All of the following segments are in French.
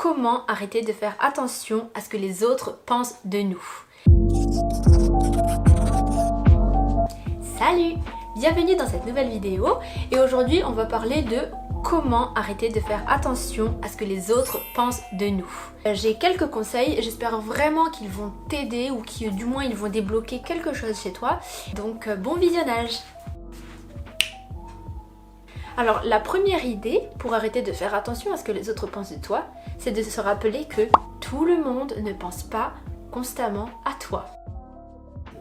comment arrêter de faire attention à ce que les autres pensent de nous. Salut! Bienvenue dans cette nouvelle vidéo et aujourd'hui on va parler de comment arrêter de faire attention à ce que les autres pensent de nous. J'ai quelques conseils, j'espère vraiment qu'ils vont t'aider ou que du moins ils vont débloquer quelque chose chez toi. Donc bon visionnage! Alors la première idée pour arrêter de faire attention à ce que les autres pensent de toi, c'est de se rappeler que tout le monde ne pense pas constamment à toi.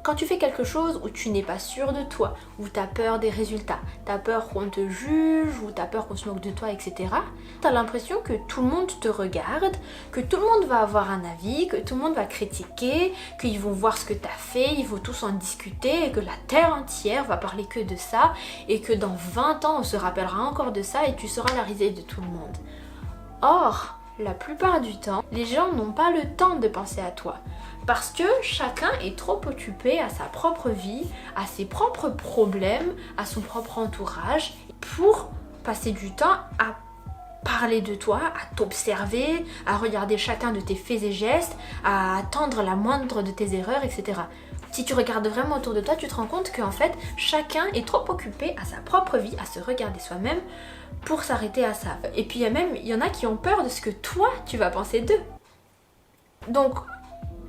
Quand tu fais quelque chose où tu n'es pas sûr de toi, où tu as peur des résultats, tu as peur qu'on te juge, ou tu as peur qu'on se moque de toi, etc. Tu as l'impression que tout le monde te regarde, que tout le monde va avoir un avis, que tout le monde va critiquer, qu'ils vont voir ce que tu as fait, ils vont tous en discuter et que la terre entière va parler que de ça et que dans 20 ans on se rappellera encore de ça et tu seras la risée de tout le monde. Or, la plupart du temps, les gens n'ont pas le temps de penser à toi. Parce que chacun est trop occupé à sa propre vie, à ses propres problèmes, à son propre entourage, pour passer du temps à parler de toi, à t'observer, à regarder chacun de tes faits et gestes, à attendre la moindre de tes erreurs, etc. Si tu regardes vraiment autour de toi, tu te rends compte qu'en fait, chacun est trop occupé à sa propre vie, à se regarder soi-même, pour s'arrêter à ça. Et puis il y en a qui ont peur de ce que toi, tu vas penser d'eux. Donc,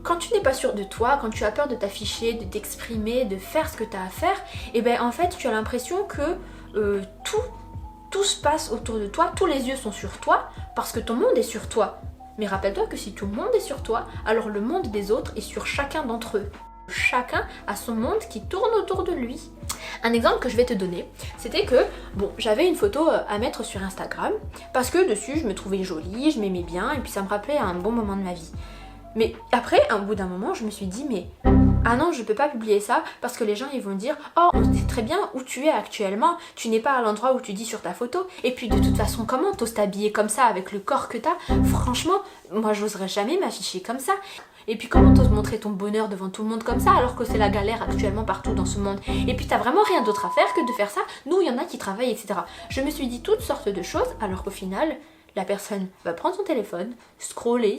quand tu n'es pas sûr de toi, quand tu as peur de t'afficher, de t'exprimer, de faire ce que tu as à faire, et bien en fait tu as l'impression que tout se passe autour de toi, tous les yeux sont sur toi parce que ton monde est sur toi. Mais rappelle-toi que si tout le monde est sur toi, alors le monde des autres est sur chacun d'entre eux. Chacun a son monde qui tourne autour de lui. Un exemple que je vais te donner, c'était que j'avais une photo à mettre sur Instagram parce que dessus je me trouvais jolie, je m'aimais bien et puis ça me rappelait un bon moment de ma vie. Mais après, au bout d'un moment, je me suis dit, ah non, je peux pas publier ça parce que les gens ils vont dire, oh, on sait très bien où tu es actuellement, tu n'es pas à l'endroit où tu dis sur ta photo. Et puis de toute façon, comment t'oses t'habiller comme ça avec le corps que t'as? Franchement, moi j'oserais jamais m'afficher comme ça. Et puis comment t'oses montrer ton bonheur devant tout le monde comme ça alors que c'est la galère actuellement partout dans ce monde? Et puis t'as vraiment rien d'autre à faire que de faire ça? Nous, il y en a qui travaillent, etc. Je me suis dit toutes sortes de choses alors qu'au final, la personne va prendre son téléphone, scroller,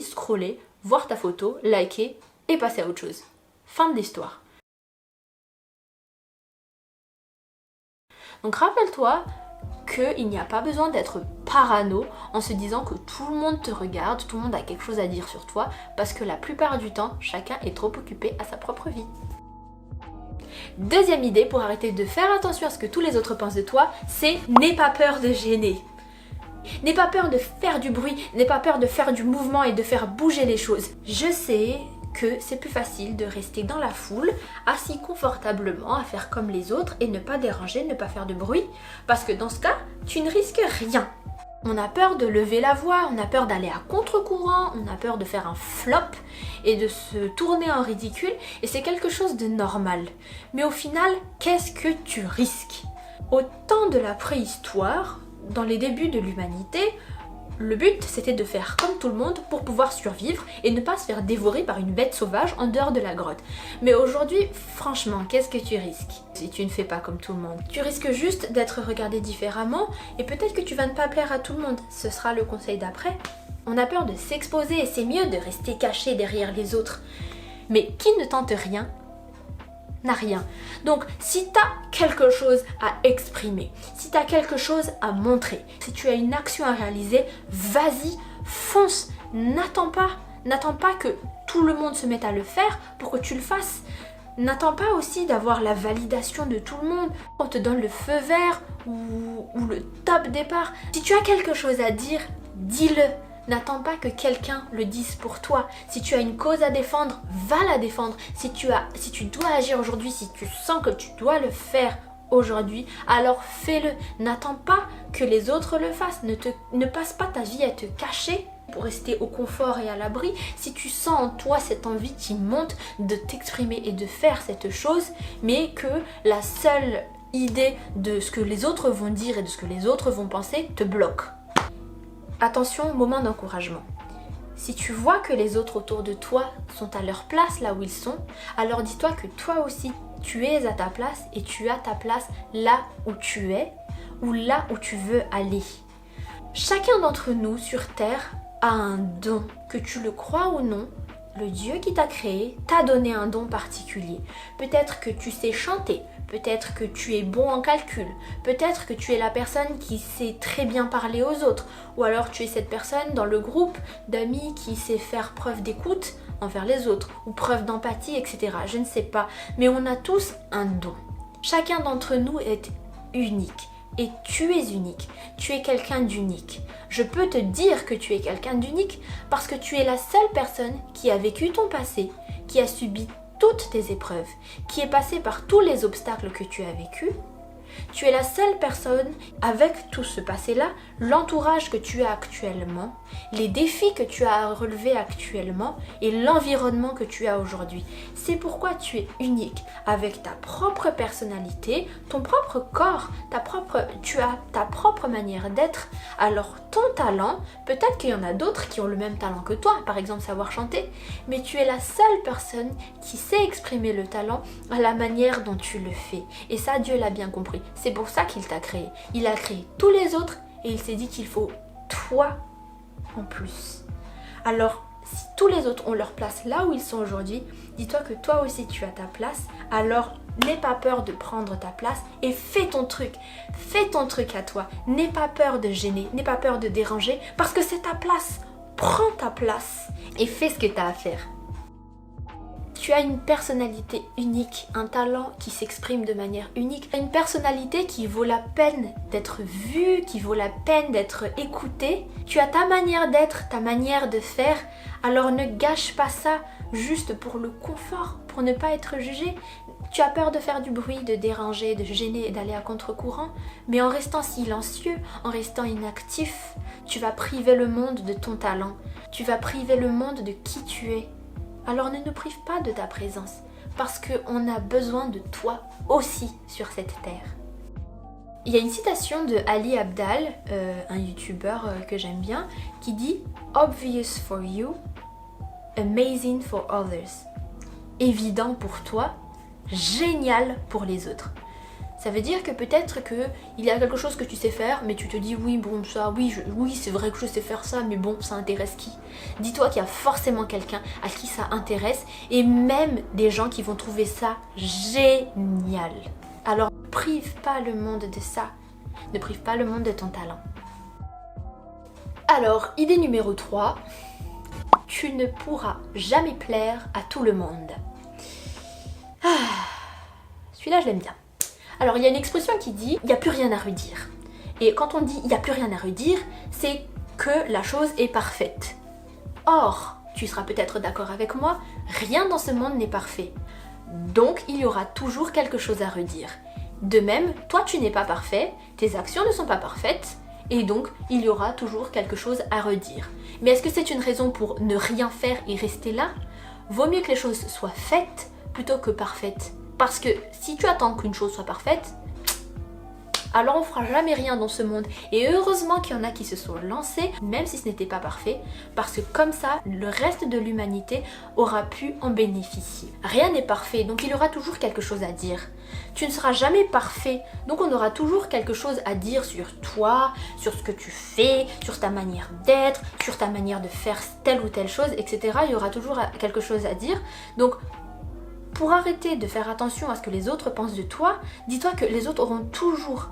voir ta photo, liker et passer à autre chose. Fin de l'histoire. Donc rappelle-toi qu'il n'y a pas besoin d'être parano en se disant que tout le monde te regarde, tout le monde a quelque chose à dire sur toi, parce que la plupart du temps, chacun est trop occupé à sa propre vie. Deuxième idée pour arrêter de faire attention à ce que tous les autres pensent de toi, c'est n'aie pas peur de gêner. N'aie pas peur de faire du bruit, n'aie pas peur de faire du mouvement et de faire bouger les choses. Je sais que c'est plus facile de rester dans la foule, assis confortablement à faire comme les autres et ne pas déranger, ne pas faire de bruit, parce que dans ce cas, tu ne risques rien. On a peur de lever la voix, on a peur d'aller à contre-courant, on a peur de faire un flop et de se tourner en ridicule, et c'est quelque chose de normal. Mais au final, qu'est-ce que tu risques? Au temps de la préhistoire, dans les débuts de l'humanité, le but c'était de faire comme tout le monde pour pouvoir survivre et ne pas se faire dévorer par une bête sauvage en dehors de la grotte. Mais aujourd'hui, franchement, qu'est-ce que tu risques si tu ne fais pas comme tout le monde? Tu risques juste d'être regardé différemment et peut-être que tu vas ne pas plaire à tout le monde. Ce sera le conseil d'après. On a peur de s'exposer et c'est mieux de rester caché derrière les autres. Mais qui ne tente rien n'a rien. Donc si tu as quelque chose à exprimer, si tu as quelque chose à montrer, si tu as une action à réaliser, vas-y, fonce, n'attends pas que tout le monde se mette à le faire pour que tu le fasses. N'attends pas aussi d'avoir la validation de tout le monde, on te donne le feu vert ou le top départ. Si tu as quelque chose à dire, dis-le. N'attends pas que quelqu'un le dise pour toi. Si tu as une cause à défendre, va la défendre. Si tu dois agir aujourd'hui, si tu sens que tu dois le faire aujourd'hui, alors fais-le. N'attends pas que les autres le fassent. Ne passe pas ta vie à te cacher pour rester au confort et à l'abri. Si tu sens en toi cette envie qui monte de t'exprimer et de faire cette chose, mais que la seule idée de ce que les autres vont dire et de ce que les autres vont penser te bloque. Attention, moment d'encouragement. Si tu vois que les autres autour de toi sont à leur place là où ils sont, alors dis-toi que toi aussi, tu es à ta place et tu as ta place là où tu es ou là où tu veux aller. Chacun d'entre nous sur Terre a un don, que tu le crois ou non. Le Dieu qui t'a créé t'a donné un don particulier. Peut-être que tu sais chanter, peut-être que tu es bon en calcul, peut-être que tu es la personne qui sait très bien parler aux autres, ou alors tu es cette personne dans le groupe d'amis qui sait faire preuve d'écoute envers les autres, ou preuve d'empathie, etc. Je ne sais pas, mais on a tous un don. Chacun d'entre nous est unique. Et tu es unique, tu es quelqu'un d'unique. Je peux te dire que tu es quelqu'un d'unique parce que tu es la seule personne qui a vécu ton passé, qui a subi toutes tes épreuves, qui est passée par tous les obstacles que tu as vécus. Tu es la seule personne avec tout ce passé-là, l'entourage que tu as actuellement, les défis que tu as à relever actuellement et l'environnement que tu as aujourd'hui. C'est pourquoi tu es unique avec ta propre personnalité, ton propre corps, tu as ta propre manière d'être. Alors ton talent, peut-être qu'il y en a d'autres qui ont le même talent que toi, par exemple savoir chanter, mais tu es la seule personne qui sait exprimer le talent à la manière dont tu le fais. Et ça, Dieu l'a bien compris. C'est pour ça qu'il t'a créé. Il a créé tous les autres et il s'est dit qu'il faut toi en plus. Alors, si tous les autres ont leur place là où ils sont aujourd'hui, dis-toi que toi aussi tu as ta place. Alors, n'aie pas peur de prendre ta place et fais ton truc. Fais ton truc à toi. N'aie pas peur de gêner, n'aie pas peur de déranger parce que c'est ta place. Prends ta place et fais ce que tu as à faire. Tu as une personnalité unique, un talent qui s'exprime de manière unique, une personnalité qui vaut la peine d'être vue, qui vaut la peine d'être écoutée. Tu as ta manière d'être, ta manière de faire, alors ne gâche pas ça juste pour le confort, pour ne pas être jugé. Tu as peur de faire du bruit, de déranger, de gêner et d'aller à contre-courant, mais en restant silencieux, en restant inactif, tu vas priver le monde de ton talent, tu vas priver le monde de qui tu es. Alors ne nous prive pas de ta présence, parce qu'on a besoin de toi aussi sur cette terre. Il y a une citation de Ali Abdaal, un youtubeur que j'aime bien, qui dit « Obvious for you, amazing for others ». Évident pour toi, génial pour les autres. Ça veut dire que peut-être qu'il y a quelque chose que tu sais faire, mais tu te dis oui, bon, ça, oui, c'est vrai que je sais faire ça, mais bon, ça intéresse qui? Dis-toi qu'il y a forcément quelqu'un à qui ça intéresse, et même des gens qui vont trouver ça génial. Alors, ne prive pas le monde de ça. Ne prive pas le monde de ton talent. Alors, idée numéro 3. Tu ne pourras jamais plaire à tout le monde. Celui-là, je l'aime bien. Alors, il y a une expression qui dit « il n'y a plus rien à redire ». Et quand on dit « il n'y a plus rien à redire », c'est que la chose est parfaite. Or, tu seras peut-être d'accord avec moi, rien dans ce monde n'est parfait. Donc, il y aura toujours quelque chose à redire. De même, toi, tu n'es pas parfait, tes actions ne sont pas parfaites, et donc, il y aura toujours quelque chose à redire. Mais est-ce que c'est une raison pour ne rien faire et rester là? Vaut mieux que les choses soient faites plutôt que parfaites. Parce que si tu attends qu'une chose soit parfaite, alors on fera jamais rien dans ce monde. Et heureusement qu'il y en a qui se sont lancés, même si ce n'était pas parfait, parce que comme ça, le reste de l'humanité aura pu en bénéficier. Rien n'est parfait, donc il y aura toujours quelque chose à dire. Tu ne seras jamais parfait, donc on aura toujours quelque chose à dire sur toi, sur ce que tu fais, sur ta manière d'être, sur ta manière de faire telle ou telle chose, etc. Il y aura toujours quelque chose à dire. Donc, pour arrêter de faire attention à ce que les autres pensent de toi, dis-toi que les autres auront toujours,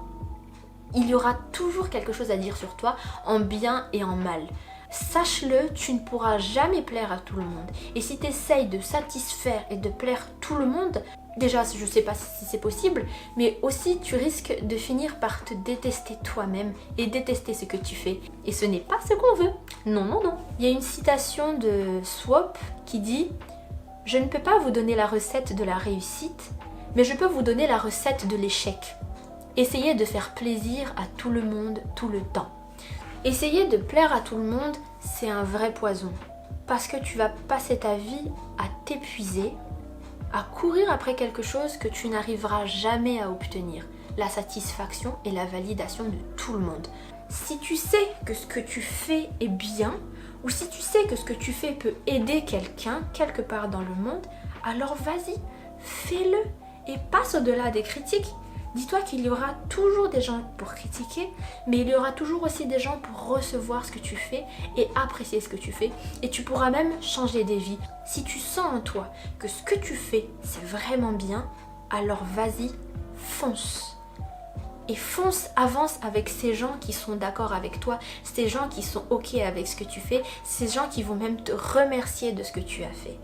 il y aura toujours quelque chose à dire sur toi, en bien et en mal. Sache-le, tu ne pourras jamais plaire à tout le monde. Et si tu essayes de satisfaire et de plaire tout le monde, déjà je ne sais pas si c'est possible, mais aussi tu risques de finir par te détester toi-même et détester ce que tu fais. Et ce n'est pas ce qu'on veut. Non, non, non. Il y a une citation de Swap qui dit « Je ne peux pas vous donner la recette de la réussite, mais je peux vous donner la recette de l'échec. Essayez de faire plaisir à tout le monde tout le temps. » Essayer de plaire à tout le monde, c'est un vrai poison. Parce que tu vas passer ta vie à t'épuiser, à courir après quelque chose que tu n'arriveras jamais à obtenir. La satisfaction et la validation de tout le monde. Si tu sais que ce que tu fais est bien, ou si tu sais que ce que tu fais peut aider quelqu'un quelque part dans le monde, alors vas-y, fais-le et passe au-delà des critiques. dis-toi qu'il y aura toujours des gens pour critiquer, mais il y aura toujours aussi des gens pour recevoir ce que tu fais et apprécier ce que tu fais. Et tu pourras même changer des vies. Si tu sens en toi que ce que tu fais, c'est vraiment bien, alors vas-y, fonce. Et fonce, avance avec ces gens qui sont d'accord avec toi, ces gens qui sont ok avec ce que tu fais, ces gens qui vont même te remercier de ce que tu as fait.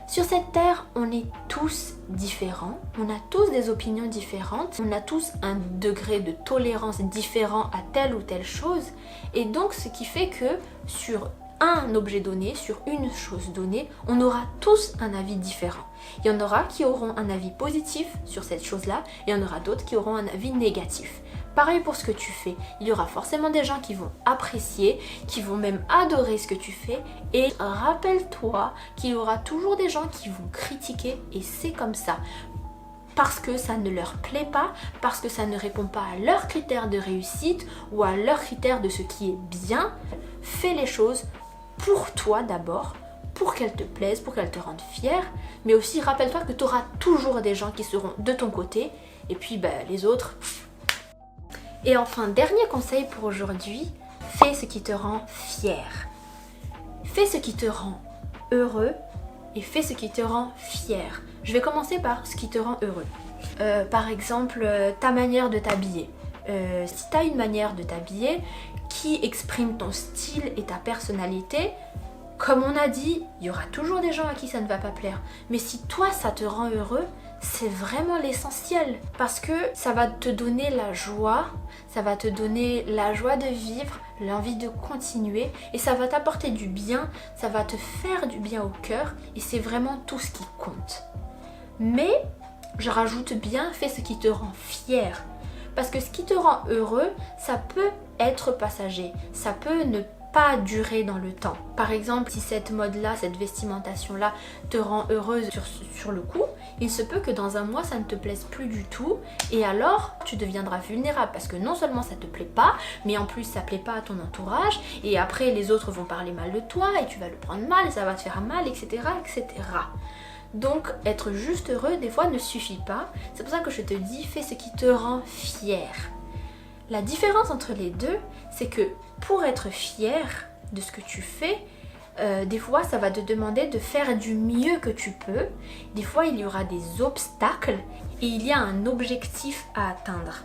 Sur cette terre, on est tous différents, on a tous des opinions différentes, on a tous un degré de tolérance différent à telle ou telle chose. Et donc ce qui fait que sur un objet donné, sur une chose donnée, on aura tous un avis différent. Il y en aura qui auront un avis positif sur cette chose-là, et il y en aura d'autres qui auront un avis négatif. Pareil pour ce que tu fais, il y aura forcément des gens qui vont apprécier, qui vont même adorer ce que tu fais, et rappelle-toi qu'il y aura toujours des gens qui vont critiquer, et c'est comme ça. Parce que ça ne leur plaît pas, parce que ça ne répond pas à leurs critères de réussite ou à leurs critères de ce qui est bien, fais les choses pour toi d'abord, pour qu'elles te plaisent, pour qu'elles te rendent fière, mais aussi rappelle-toi que tu auras toujours des gens qui seront de ton côté, et puis les autres. Et enfin, dernier conseil pour aujourd'hui, fais ce qui te rend fier. Fais ce qui te rend heureux et fais ce qui te rend fier. Je vais commencer par ce qui te rend heureux. Par exemple, ta manière de t'habiller. Si tu as une manière de t'habiller qui exprime ton style et ta personnalité, comme on a dit, il y aura toujours des gens à qui ça ne va pas plaire. Mais si toi, ça te rend heureux, c'est vraiment l'essentiel. Parce que ça va te donner la joie, ça va te donner la joie de vivre, l'envie de continuer. Et ça va t'apporter du bien, ça va te faire du bien au cœur. Et c'est vraiment tout ce qui compte. Mais, je rajoute bien, fais ce qui te rend fier. Parce que ce qui te rend heureux, ça peut être passager. Ça peut ne pas durer dans le temps. Par exemple, si cette mode-là, cette vestimentation-là te rend heureuse sur le coup, il se peut que dans un mois, ça ne te plaise plus du tout. Et alors, tu deviendras vulnérable parce que non seulement ça te plaît pas, mais en plus, ça plaît pas à ton entourage. Et après, les autres vont parler mal de toi et tu vas le prendre mal et ça va te faire mal, etc., etc. Donc, être juste heureux, des fois, ne suffit pas. C'est pour ça que je te dis, fais ce qui te rend fier. La différence entre les deux, c'est que pour être fier de ce que tu fais, des fois, ça va te demander de faire du mieux que tu peux. Des fois, il y aura des obstacles et il y a un objectif à atteindre.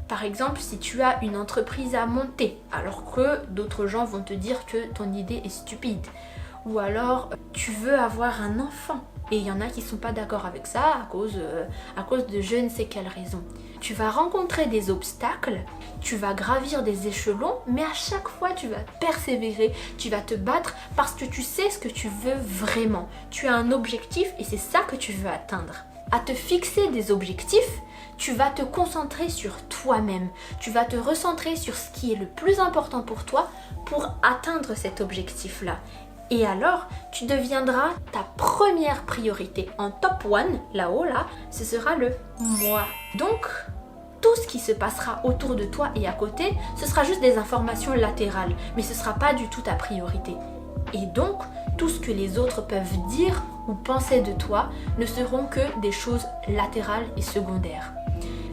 Par exemple, si tu as une entreprise à monter, alors que d'autres gens vont te dire que ton idée est stupide. Ou alors, tu veux avoir un enfant. Et il y en a qui ne sont pas d'accord avec ça à cause de je ne sais quelle raison. Tu vas rencontrer des obstacles, tu vas gravir des échelons, mais à chaque fois tu vas persévérer, tu vas te battre parce que tu sais ce que tu veux vraiment. Tu as un objectif et c'est ça que tu veux atteindre. À te fixer des objectifs, tu vas te concentrer sur toi-même. Tu vas te recentrer sur ce qui est le plus important pour toi pour atteindre cet objectif-là. Et alors, tu deviendras ta première priorité. En top 1, là-haut, là, ce sera le moi. Donc, tout ce qui se passera autour de toi et à côté, ce sera juste des informations latérales. Mais ce ne sera pas du tout ta priorité. Et donc, tout ce que les autres peuvent dire ou penser de toi ne seront que des choses latérales et secondaires.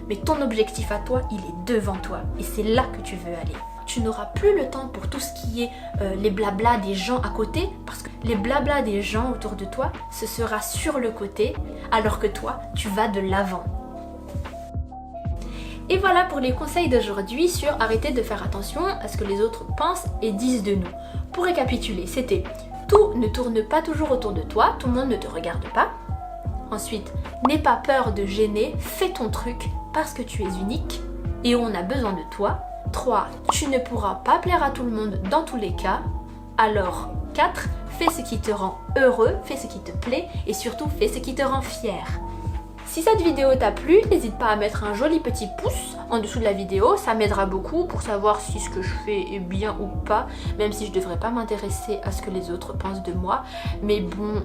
Mais ton objectif à toi, il est devant toi. Et c'est là que tu veux aller. Tu n'auras plus le temps pour tout ce qui est les blablas des gens à côté, parce que les blablas des gens autour de toi, ce sera sur le côté, alors que toi, tu vas de l'avant. Et voilà pour les conseils d'aujourd'hui sur arrêter de faire attention à ce que les autres pensent et disent de nous. Pour récapituler, c'était tout ne tourne pas toujours autour de toi, tout le monde ne te regarde pas. Ensuite, n'aie pas peur de gêner, fais ton truc parce que tu es unique et on a besoin de toi. 3. Tu ne pourras pas plaire à tout le monde dans tous les cas. Alors 4. Fais ce qui te rend heureux, fais ce qui te plaît et surtout fais ce qui te rend fier. Si cette vidéo t'a plu, n'hésite pas à mettre un joli petit pouce en dessous de la vidéo, ça m'aidera beaucoup pour savoir si ce que je fais est bien ou pas, même si je devrais pas m'intéresser à ce que les autres pensent de moi. Mais bon,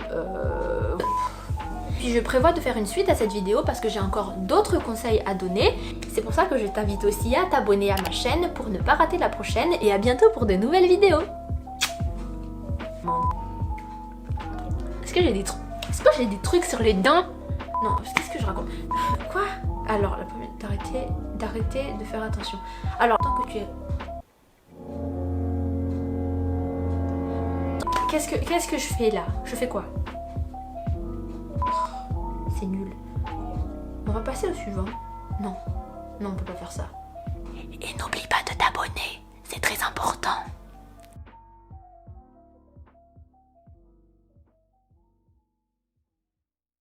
Puis je prévois de faire une suite à cette vidéo parce que j'ai encore d'autres conseils à donner. C'est pour ça que je t'invite aussi à t'abonner à ma chaîne pour ne pas rater la prochaine et à bientôt pour de nouvelles vidéos. Est-ce que j'ai des trucs sur les dents? Non, qu'est-ce que je raconte? Quoi? Alors, la première, d'arrêter de faire attention. Alors, tant que tu es... Qu'est-ce que je fais là? Je fais quoi? C'est nul. On va passer au suivant. Non, non, on peut pas faire ça. Et n'oublie pas de t'abonner, c'est très important.